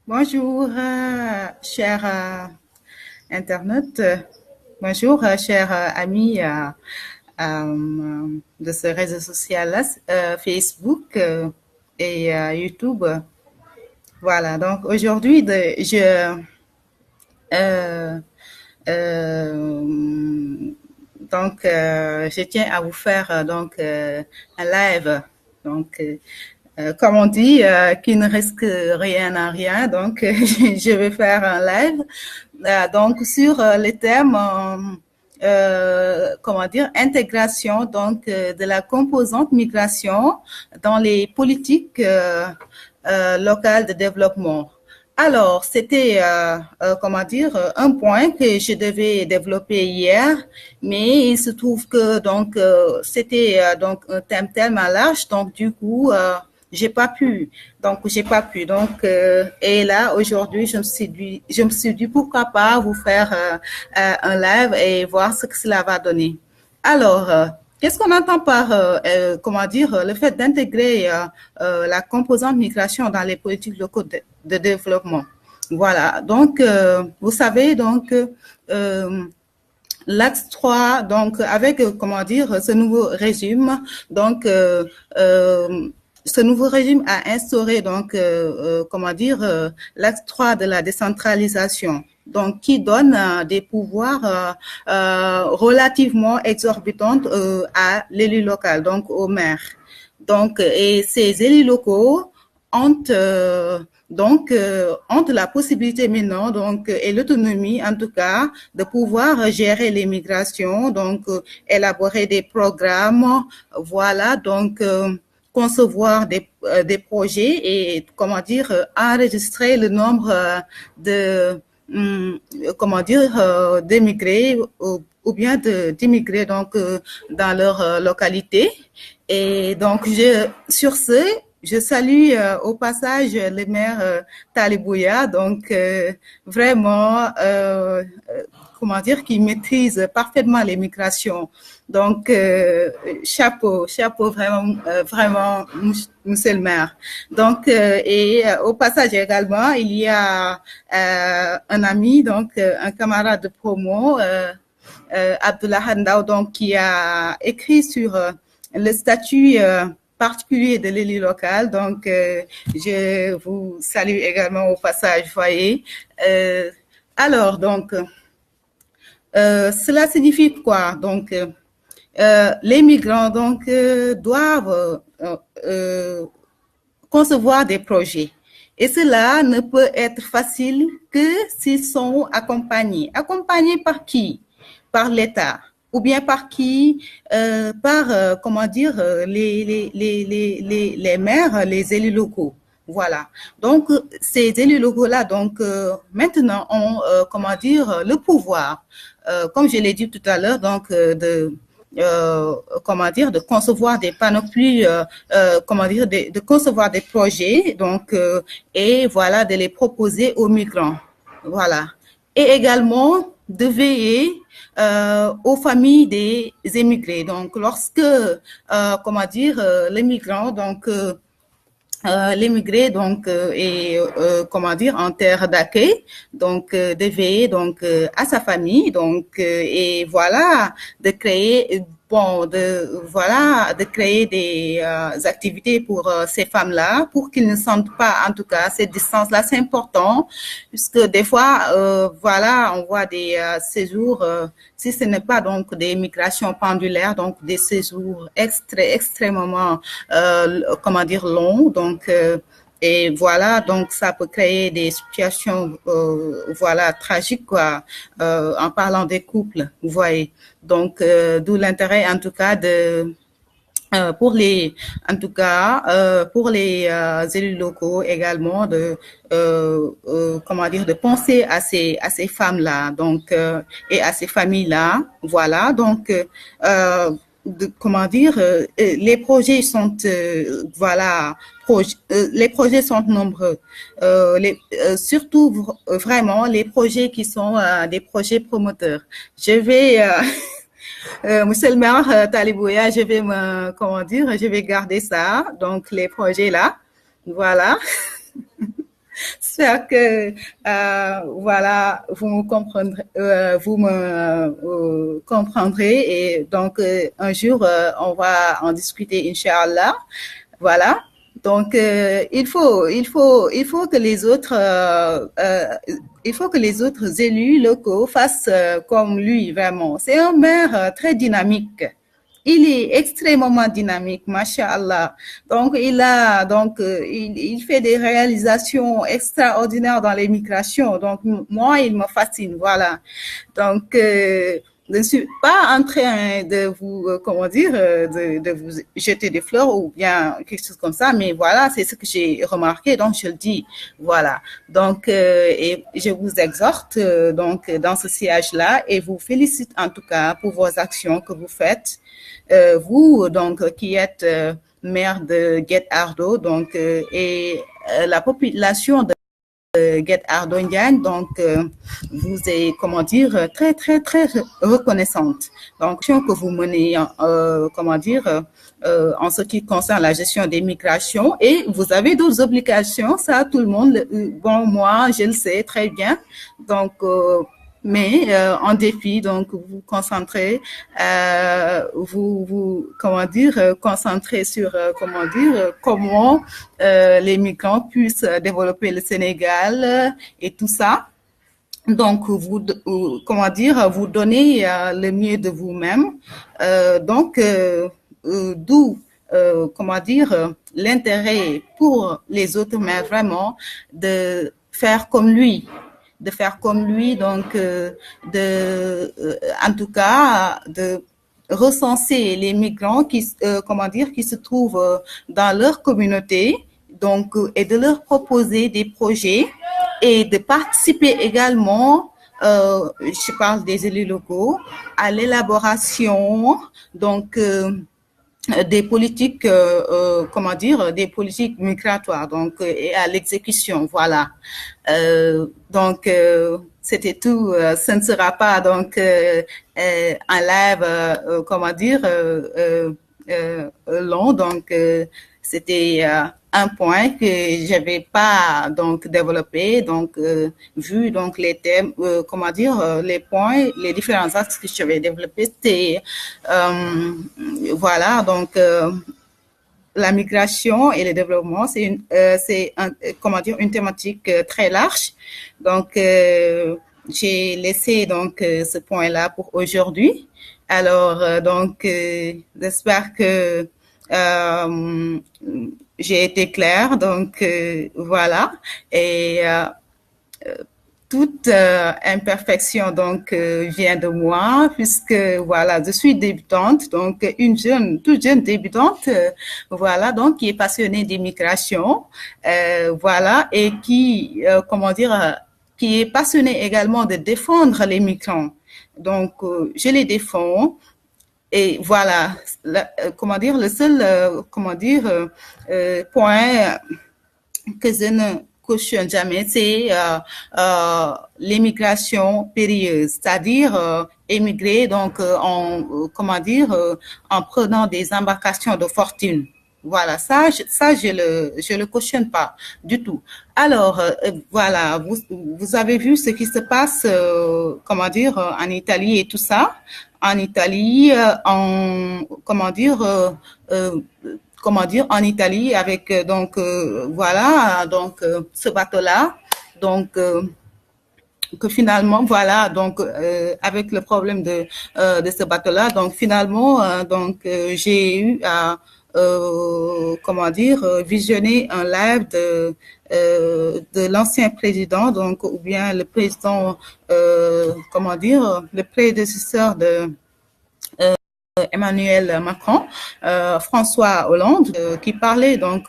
Bonjour, chers internautes. Bonjour, chers amis de ce réseau social-là, Facebook et YouTube. Voilà, donc aujourd'hui, euh, je tiens à vous faire un live. Donc, comme on dit, qui ne risque rien à rien. Donc, je vais faire un live. Donc, sur le thème, comment dire, intégration de la composante migration dans les politiques locales de développement. Alors, c'était, comment dire, un point que je devais développer hier, mais il se trouve que c'était donc un thème tellement large, donc du coup, j'ai pas pu. J'ai pas pu. Et là, aujourd'hui, je me suis dit pourquoi pas vous faire un live et voir ce que cela va donner. Alors, qu'est-ce qu'on entend par, comment dire, le fait d'intégrer la composante migration dans les politiques locaux de développement? Voilà. Vous savez, l'axe 3, donc avec, comment dire, ce nouveau régime, donc ce nouveau régime a instauré comment dire, l'axe 3 de la décentralisation, donc qui donne des pouvoirs relativement exorbitants à l'élu local, donc au maire. Donc, et ces élus locaux ont ont la possibilité maintenant et l'autonomie en tout cas de pouvoir gérer les migrations, élaborer des programmes, voilà concevoir des projets et comment dire enregistrer le nombre de comment dire d'émigrés ou bien d'immigrés dans leur localité. Et donc sur ce, je salue au passage le maire Talibouya, vraiment, comment dire, qui maîtrise parfaitement les migrations. Chapeau vraiment, vraiment, monsieur le maire. Au passage également, il y a un ami, un camarade de promo, Abdullah Handao, qui a écrit sur le statut particulier de l'élu local. Je vous salue également au passage, voyez. Euh, alors, donc, Cela signifie quoi? Les migrants doivent concevoir des projets. Et cela ne peut être facile que s'ils sont accompagnés. Accompagnés par qui? Par l'État. Ou bien par qui? Par, comment dire, les maires, les élus locaux. Voilà. Ces élus locaux-là, maintenant, ont, comment dire, le pouvoir, comme je l'ai dit tout à l'heure, comment dire, de concevoir des panoplies, comment dire, de concevoir des projets, et voilà, de les proposer aux migrants. Voilà. Et également de veiller aux familles des émigrés. Donc, lorsque, comment dire, les migrants, l'immigré est comment dire en terre d'accueil, de veiller à sa famille, et voilà de créer de créer des activités pour ces femmes-là, pour qu'ils ne sentent pas en tout cas cette distance-là. C'est important puisque des fois voilà, on voit des séjours, si ce n'est pas des migrations pendulaires, donc des séjours extrêmement comment dire longs, et voilà, donc ça peut créer des situations voilà tragiques quoi, en parlant des couples, vous voyez. D'où l'intérêt en tout cas de pour les, en tout cas, pour les élus locaux également comment dire, de penser à ces femmes-là, et à ces familles-là, voilà. Comment dire, les projets sont, voilà, les projets sont nombreux, surtout vraiment les projets qui sont des projets promoteurs. Je vais Monsieur le maire Talibouya, je vais comment dire, je vais garder ça, donc les projets là, voilà. J'espère que voilà, vous me comprendrez et donc un jour on va en discuter, Inch'Allah. Voilà. Donc il faut que les autres il faut que les autres élus locaux fassent comme lui vraiment. C'est un maire très dynamique. Il est extrêmement dynamique, machallah. Donc, il fait des réalisations extraordinaires dans les migrations. Donc, moi, il me fascine, voilà. Donc, je ne suis pas en train de vous, comment dire, de vous jeter des fleurs ou bien quelque chose comme ça, mais voilà, c'est ce que j'ai remarqué, donc je le dis, voilà. Donc, et je vous exhorte donc dans ce siège-là et vous félicite en tout cas pour vos actions que vous faites. Vous, donc, qui êtes maire de Guet Ardo, donc, et la population de Guet Ardo Ndiagne, donc, vous êtes, comment dire, très, très, très reconnaissante. Donc, que vous menez, comment dire, en ce qui concerne la gestion des migrations, et vous avez d'autres obligations, ça, tout le monde, bon, moi, je le sais très bien. Donc, mais en défi, donc vous concentrez, comment dire, concentrez sur comment dire, comment les migrants puissent développer le Sénégal et tout ça. Donc comment dire, vous donnez le mieux de vous-même. Donc d'où comment dire l'intérêt pour les autres, mais vraiment de faire comme lui, donc en tout cas, de recenser les migrants comment dire, qui se trouvent dans leur communauté, donc et de leur proposer des projets et de participer également. Je parle des élus locaux à l'élaboration, donc des politiques, comment dire, des politiques migratoires, donc et à l'exécution, voilà. Donc c'était tout. Ce ne sera pas donc un live, comment dire, long. Donc c'était un point que j'avais pas donc développé, donc vu donc les thèmes, comment dire, les points, les différents axes que j'avais développés, c'était voilà donc la migration et le développement, comment dire, une thématique très large. Donc j'ai laissé donc ce point-là pour aujourd'hui. Alors donc j'espère que j'ai été claire, donc voilà. Et toute imperfection donc vient de moi, puisque voilà, je suis débutante, donc toute jeune débutante, voilà, donc qui est passionnée d'immigration, voilà, et qui, comment dire, qui est passionnée également de défendre les migrants. Donc je les défends. Et voilà, comment dire, le seul, comment dire, point que je ne cautionne jamais, c'est l'immigration périlleuse, c'est-à-dire émigrer donc comment dire, en prenant des embarcations de fortune. Voilà, je le cautionne pas du tout. Alors, voilà, vous avez vu ce qui se passe, comment dire, en Italie et tout ça. En Italie, comment dire, en Italie avec donc voilà donc ce bateau-là, donc que finalement voilà donc avec le problème de ce bateau-là, donc finalement donc j'ai eu à comment dire visionner un live de l'ancien président, donc ou bien le président comment dire le prédécesseur de Emmanuel Macron, François Hollande, qui parlait donc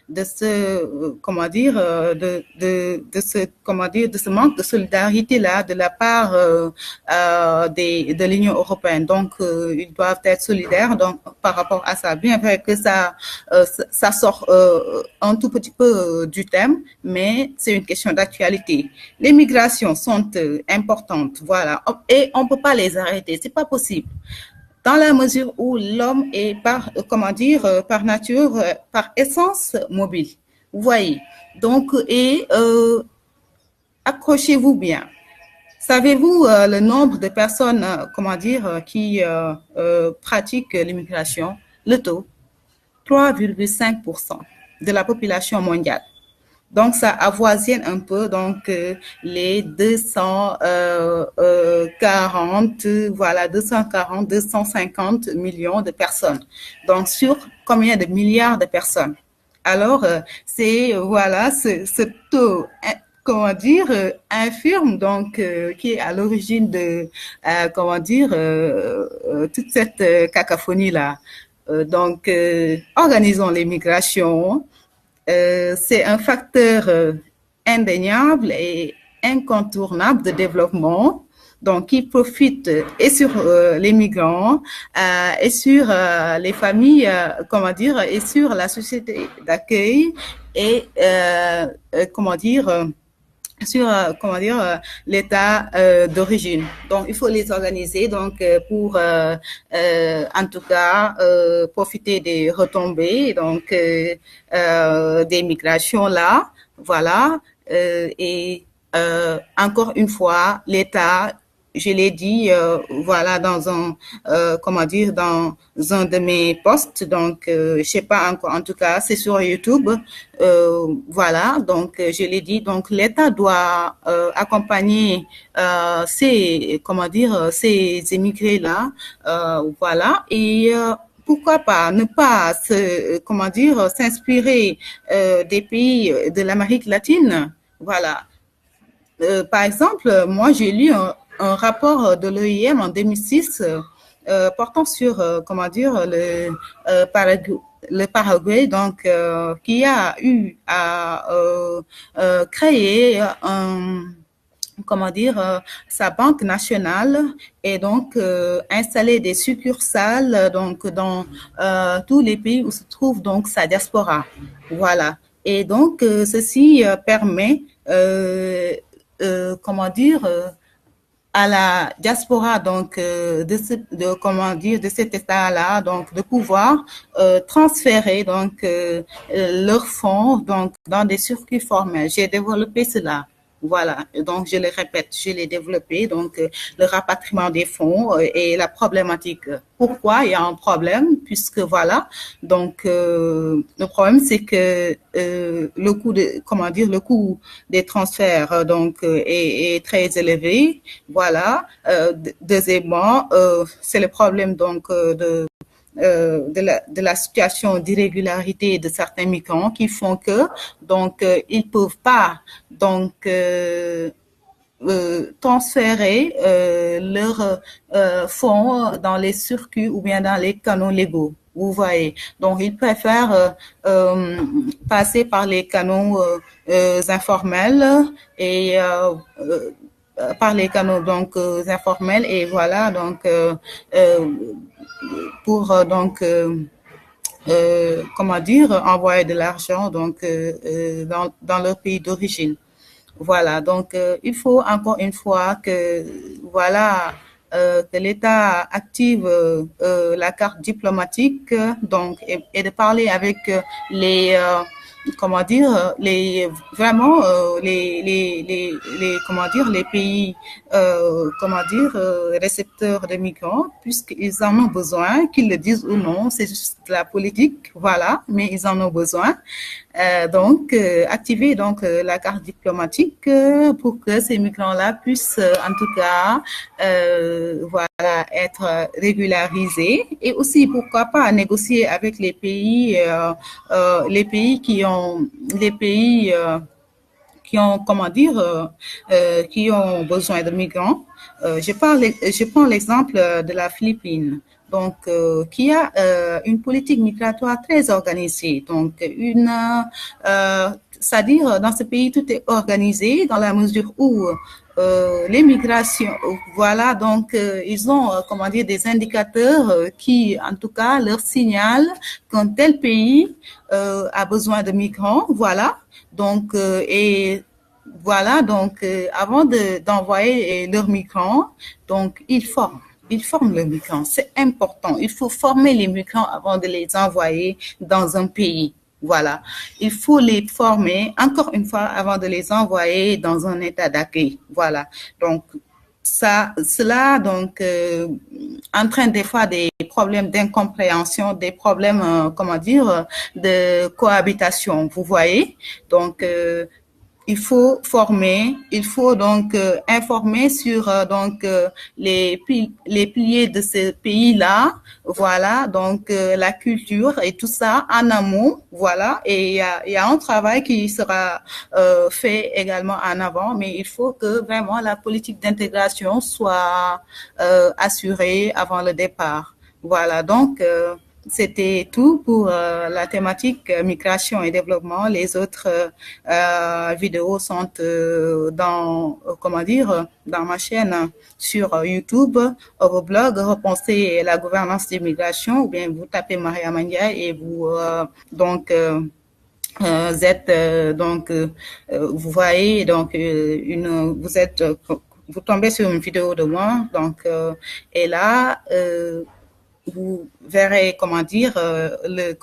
de ce comment dire de ce comment dire de ce manque de solidarité là de la part de l'Union européenne. Donc ils doivent être solidaires donc par rapport à ça. Bien vrai que ça sort un tout petit peu du thème, mais c'est une question d'actualité. Les migrations sont importantes, voilà, et on peut pas les arrêter, c'est pas possible. Dans la mesure où l'homme est par, comment dire, par nature, par essence mobile. Vous voyez. Donc, et accrochez-vous bien. Savez-vous le nombre de personnes, comment dire, qui pratiquent l'immigration? Le taux, 3,5% de la population mondiale. Donc, ça avoisine un peu donc les 240, voilà, 240, 250 millions de personnes. Donc, sur combien de milliards de personnes? Alors, c'est, voilà, ce taux, comment dire, infirme, donc, qui est à l'origine de, comment dire, toute cette cacophonie-là. Donc, organisons les migrations, c'est un facteur indéniable et incontournable de développement, donc qui profite et sur les migrants et sur les familles, comment dire, et sur la société d'accueil et comment dire, sur comment dire l'état d'origine. Donc il faut les organiser donc pour en tout cas profiter des retombées donc des migrations là, voilà. Et encore une fois l'État, je l'ai dit, voilà, dans un, comment dire, dans un de mes posts, donc, je sais pas encore, en tout cas, c'est sur YouTube, voilà, donc, je l'ai dit, donc, l'État doit accompagner ces, comment dire, ces immigrés-là, voilà, et pourquoi pas ne pas se, comment dire, s'inspirer des pays de l'Amérique latine, voilà. Par exemple, moi, j'ai lu un rapport de l'OIM en 2006 portant sur, comment dire, le Paraguay, donc, qui a eu à créer un, comment dire, sa banque nationale et donc installer des succursales donc dans tous les pays où se trouve donc sa diaspora. Voilà. Et donc ceci permet comment dire, à la diaspora donc de comment dire de cet état-là donc de pouvoir transférer donc leurs fonds donc dans des circuits formels. J'ai développé cela. Voilà, donc je le répète, je l'ai développé, donc le rapatriement des fonds et la problématique. Pourquoi il y a un problème? Puisque voilà, donc le problème c'est que le coût de, comment dire, le coût des transferts donc est très élevé. Voilà. Deuxièmement, c'est le problème donc de la situation d'irrégularité de certains migrants qui font que donc ils peuvent pas donc transférer leurs fonds dans les circuits ou bien dans les canaux légaux. Vous voyez. Donc, ils préfèrent passer par les canaux informels et par les canaux donc informels et voilà donc pour donc comment dire envoyer de l'argent donc dans leur pays d'origine. Voilà, donc il faut encore une fois que voilà que l'État active la carte diplomatique donc et de parler avec les comment dire les vraiment les comment dire les pays comment dire récepteurs de migrants puisqu'ils en ont besoin, qu'ils le disent ou non, c'est juste la politique, voilà, mais ils en ont besoin. Donc activer donc la carte diplomatique pour que ces migrants-là puissent en tout cas voilà être régularisés et aussi pourquoi pas négocier avec les pays qui ont les pays qui ont, comment dire, qui ont besoin de migrants. Je prends l'exemple de la Philippines, donc qui a une politique migratoire très organisée. Donc, c'est-à-dire dans ce pays tout est organisé dans la mesure où les migrations, voilà, donc ils ont, comment dire, des indicateurs qui, en tout cas, leur signalent qu'un tel pays a besoin de migrants, voilà. Donc, et voilà, donc avant d'envoyer leurs migrants, donc ils forment les migrants. C'est important. Il faut former les migrants avant de les envoyer dans un pays. Voilà. Il faut les former, encore une fois, avant de les envoyer dans un état d'accueil. Voilà. Donc, cela entraîne des fois des problèmes d'incompréhension, des problèmes, comment dire, de cohabitation. Vous voyez, donc il faut former, il faut donc informer sur les piliers de ce pays-là, voilà, donc la culture et tout ça en amont, voilà, et il y a un travail qui sera fait également en avant, mais il faut que vraiment la politique d'intégration soit assurée avant le départ. Voilà, donc c'était tout pour la thématique migration et développement. Les autres vidéos sont comment dire, dans ma chaîne sur YouTube, au blog Repenser la gouvernance des migrations, ou bien vous tapez Maria Mandia et vous êtes vous voyez vous tombez sur une vidéo de moi et là vous verrez le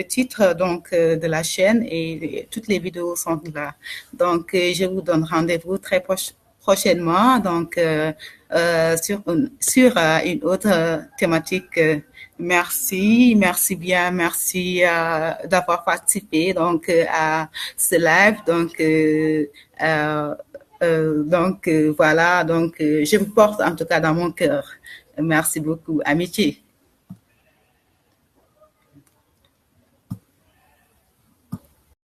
titre de la chaîne et toutes les vidéos sont là. Donc je vous donne rendez-vous très prochainement sur une autre thématique. Merci bien, merci d'avoir participé à ce live. Voilà, je vous porte en tout cas dans mon cœur. Merci beaucoup. Amitié.